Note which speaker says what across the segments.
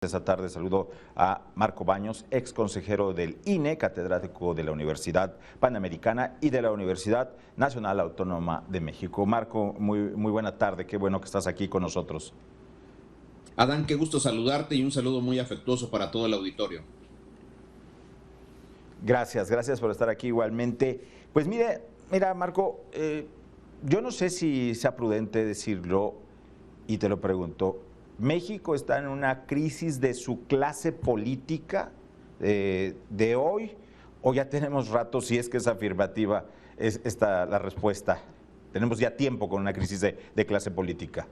Speaker 1: Esta tarde saludo a Marco Baños, ex consejero del INE, catedrático de la Universidad Panamericana y de la Universidad Nacional Autónoma de México. Marco, muy buena tarde, qué bueno que estás aquí con nosotros.
Speaker 2: Adán, qué gusto saludarte y un saludo muy afectuoso para todo el auditorio.
Speaker 1: Gracias por estar aquí igualmente. Pues mira Marco, yo no sé si sea prudente decirlo y te lo pregunto. ¿México está en una crisis de su clase política de hoy o ya tenemos rato, si es que es afirmativa, es esta la respuesta? Tenemos ya tiempo con una crisis de clase política.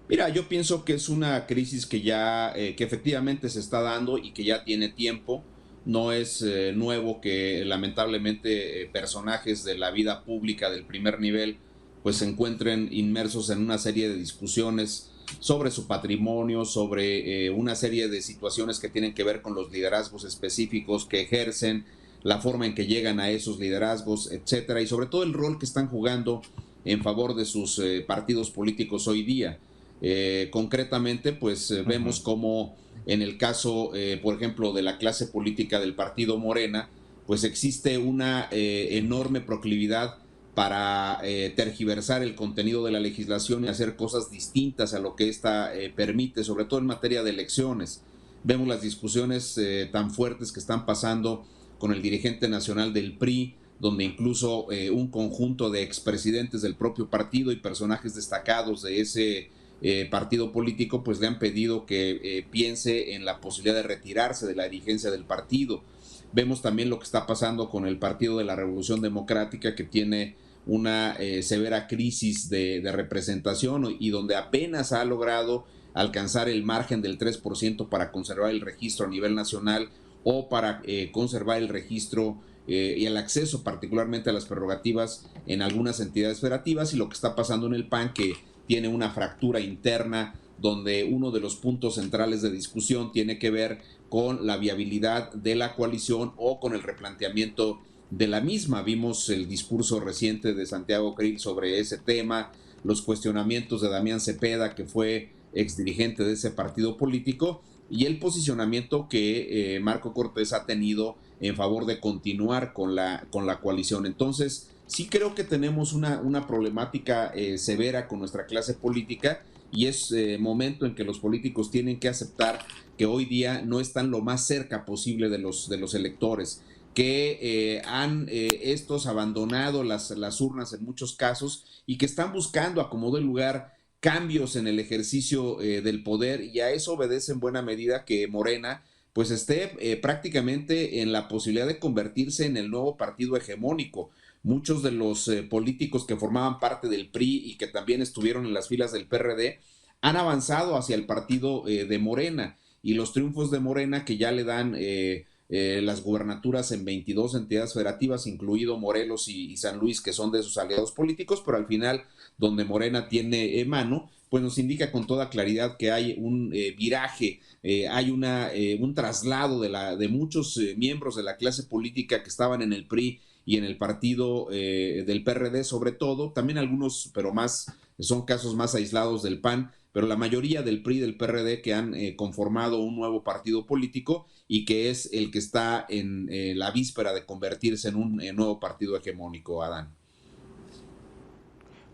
Speaker 2: Mira, yo pienso que es una crisis que efectivamente se está dando y que ya tiene tiempo. No es nuevo que lamentablemente personajes de la vida pública del primer nivel pues se encuentren inmersos en una serie de discusiones sobre su patrimonio, sobre una serie de situaciones que tienen que ver con los liderazgos específicos que ejercen, la forma en que llegan a esos liderazgos, etcétera, y sobre todo el rol que están jugando en favor de sus partidos políticos hoy día. Concretamente, pues vemos cómo en el caso, por ejemplo, de la clase política del partido Morena, pues existe una enorme proclividad para tergiversar el contenido de la legislación y hacer cosas distintas a lo que ésta permite, sobre todo en materia de elecciones. Vemos las discusiones tan fuertes que están pasando con el dirigente nacional del PRI, donde incluso un conjunto de expresidentes del propio partido y personajes destacados de ese partido político pues le han pedido que piense en la posibilidad de retirarse de la dirigencia del partido. Vemos también lo que está pasando con el Partido de la Revolución Democrática, que tiene una severa crisis de representación y donde apenas ha logrado alcanzar el margen del 3% para conservar el registro a nivel nacional o para conservar el registro y el acceso particularmente a las prerrogativas en algunas entidades federativas, y lo que está pasando en el PAN, que tiene una fractura interna donde uno de los puntos centrales de discusión tiene que ver con la viabilidad de la coalición o con el replanteamiento de la misma. Vimos el discurso reciente de Santiago Krill sobre ese tema, los cuestionamientos de Damián Cepeda, que fue exdirigente de ese partido político, y el posicionamiento que Marco Cortés ha tenido en favor de continuar con la coalición. Entonces, sí creo que tenemos una problemática severa con nuestra clase política, y es momento en que los políticos tienen que aceptar que hoy día no están lo más cerca posible de los electores, que han estos abandonado las urnas en muchos casos y que están buscando a como de lugar cambios en el ejercicio del poder, y a eso obedece en buena medida que Morena pues esté prácticamente en la posibilidad de convertirse en el nuevo partido hegemónico. Muchos de los políticos que formaban parte del PRI y que también estuvieron en las filas del PRD han avanzado hacia el partido de Morena, y los triunfos de Morena, que ya le dan las gubernaturas en 22 entidades federativas, incluido Morelos y San Luis, que son de sus aliados políticos, pero al final donde Morena tiene mano, pues nos indica con toda claridad que hay un viraje, hay un traslado de muchos miembros de la clase política que estaban en el PRI y en el partido del PRD sobre todo, también algunos, pero más, son casos más aislados del PAN, pero la mayoría del PRI y del PRD que han conformado un nuevo partido político y que es el que está en la víspera de convertirse en un nuevo partido hegemónico, Adán.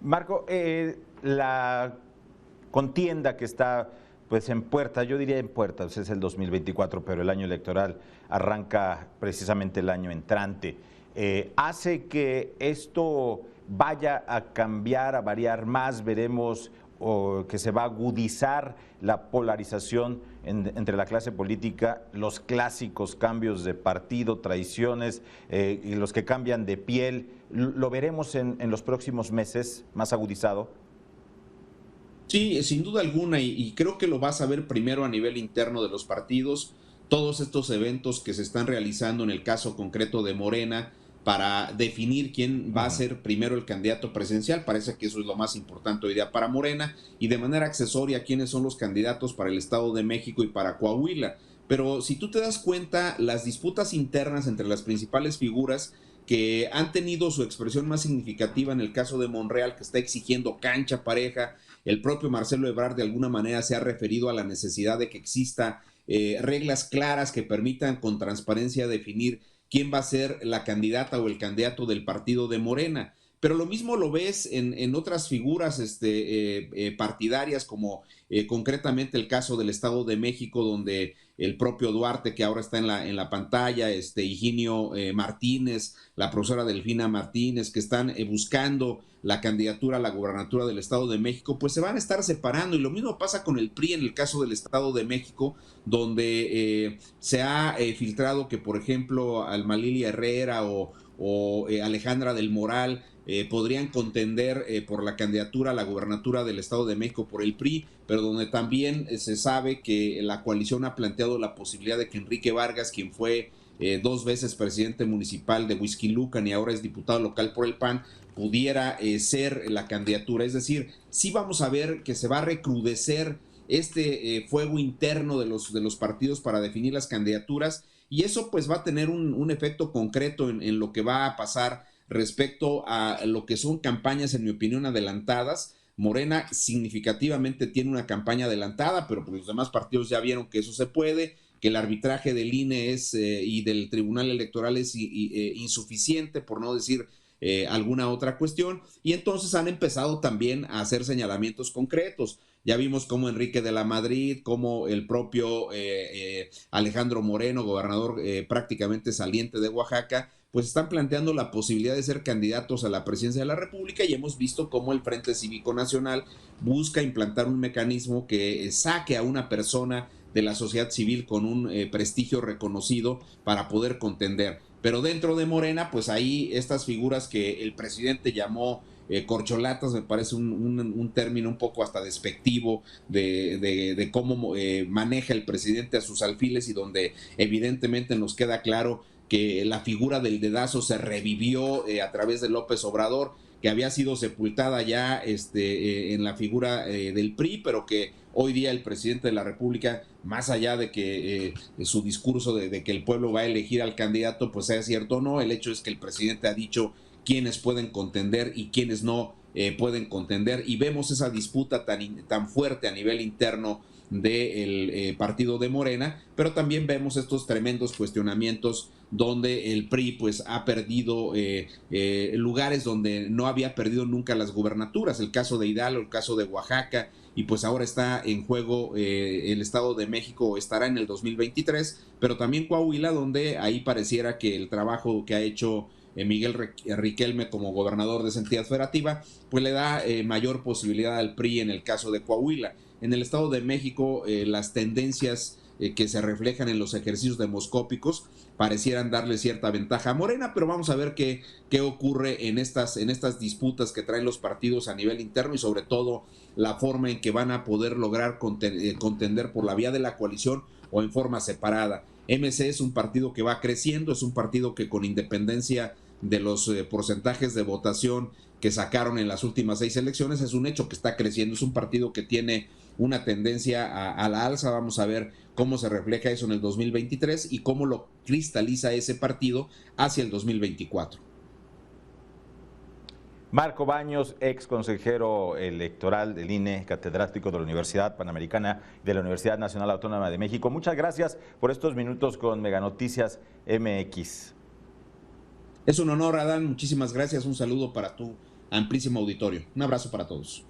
Speaker 1: Marco, la contienda que está pues en puerta, yo diría en puertas, es el 2024, pero el año electoral arranca precisamente el año entrante. ¿Hace que esto vaya a cambiar, a variar más? Veremos o que se va a agudizar la polarización entre la clase política, los clásicos cambios de partido, traiciones y los que cambian de piel. ¿Lo veremos en los próximos meses más agudizado?
Speaker 2: Sí, sin duda alguna, y creo que lo vas a ver primero a nivel interno de los partidos. Todos estos eventos que se están realizando en el caso concreto de Morena para definir quién va a ser primero el candidato presidencial, parece que eso es lo más importante hoy día para Morena, y de manera accesoria quiénes son los candidatos para el Estado de México y para Coahuila. Pero si tú te das cuenta, las disputas internas entre las principales figuras que han tenido su expresión más significativa en el caso de Monreal, que está exigiendo cancha pareja el propio Marcelo Ebrard de alguna manera se ha referido a la necesidad de que exista reglas claras que permitan con transparencia definir quién va a ser la candidata o el candidato del partido de Morena. Pero lo mismo lo ves en otras figuras partidarias, como concretamente el caso del Estado de México, donde el propio Duarte, que ahora está en la pantalla, Higinio Martínez, la profesora Delfina Martínez, que están buscando la candidatura a la gobernatura del Estado de México, pues se van a estar separando. Y lo mismo pasa con el PRI en el caso del Estado de México, donde se ha filtrado que, por ejemplo, Almalili Herrera o Alejandra del Moral podrían contender por la candidatura a la gubernatura del Estado de México por el PRI, pero donde también se sabe que la coalición ha planteado la posibilidad de que Enrique Vargas, quien fue 2 veces presidente municipal de Huixquilucan y ahora es diputado local por el PAN, pudiera ser la candidatura. Es decir, sí vamos a ver que se va a recrudecer fuego interno de los partidos para definir las candidaturas, y eso pues va a tener un efecto concreto en lo que va a pasar respecto a lo que son campañas, en mi opinión, adelantadas. Morena significativamente tiene una campaña adelantada, pero pues los demás partidos ya vieron que eso se puede, que el arbitraje del INE y del Tribunal Electoral es insuficiente, por no decir alguna otra cuestión, y entonces han empezado también a hacer señalamientos concretos. Ya vimos cómo Enrique de la Madrid, como el propio Alejandro Moreno, gobernador prácticamente saliente de Oaxaca, pues están planteando la posibilidad de ser candidatos a la presidencia de la República, y hemos visto cómo el Frente Cívico Nacional busca implantar un mecanismo que saque a una persona de la sociedad civil con un prestigio reconocido para poder contender. Pero dentro de Morena, pues ahí estas figuras que el presidente llamó corcholatas, me parece un término un poco hasta despectivo de cómo maneja el presidente a sus alfiles, y donde evidentemente nos queda claro que la figura del dedazo se revivió a través de López Obrador, que había sido sepultada ya en la figura del PRI, pero que hoy día el presidente de la República, más allá de que su discurso de que el pueblo va a elegir al candidato, pues sea cierto o no, el hecho es que el presidente ha dicho quiénes pueden contender y quiénes no pueden contender, y vemos esa disputa tan fuerte a nivel interno del partido de Morena, pero también vemos estos tremendos cuestionamientos donde el PRI pues ha perdido lugares donde no había perdido nunca las gubernaturas, el caso de Hidalgo, el caso de Oaxaca, y pues ahora está en juego el Estado de México, estará en el 2023, pero también Coahuila, donde ahí pareciera que el trabajo que ha hecho Miguel Riquelme como gobernador de esa entidad federativa, pues le da mayor posibilidad al PRI en el caso de Coahuila. En el Estado de México, las tendencias que se reflejan en los ejercicios demoscópicos parecieran darle cierta ventaja a Morena, pero vamos a ver qué ocurre en estas disputas que traen los partidos a nivel interno, y sobre todo la forma en que van a poder lograr contender por la vía de la coalición o en forma separada. MC es un partido que va creciendo, es un partido que, con independencia de los porcentajes de votación que sacaron en las últimas 6 elecciones, es un hecho que está creciendo, es un partido que tiene una tendencia a la alza. Vamos a ver cómo se refleja eso en el 2023 y cómo lo cristaliza ese partido hacia el 2024.
Speaker 1: Marco Baños, ex consejero electoral del INE, catedrático de la Universidad Panamericana y de la Universidad Nacional Autónoma de México. Muchas gracias por estos minutos con Mega Noticias MX.
Speaker 2: Es un honor, Adán. Muchísimas gracias. Un saludo para tu amplísimo auditorio. Un abrazo para todos.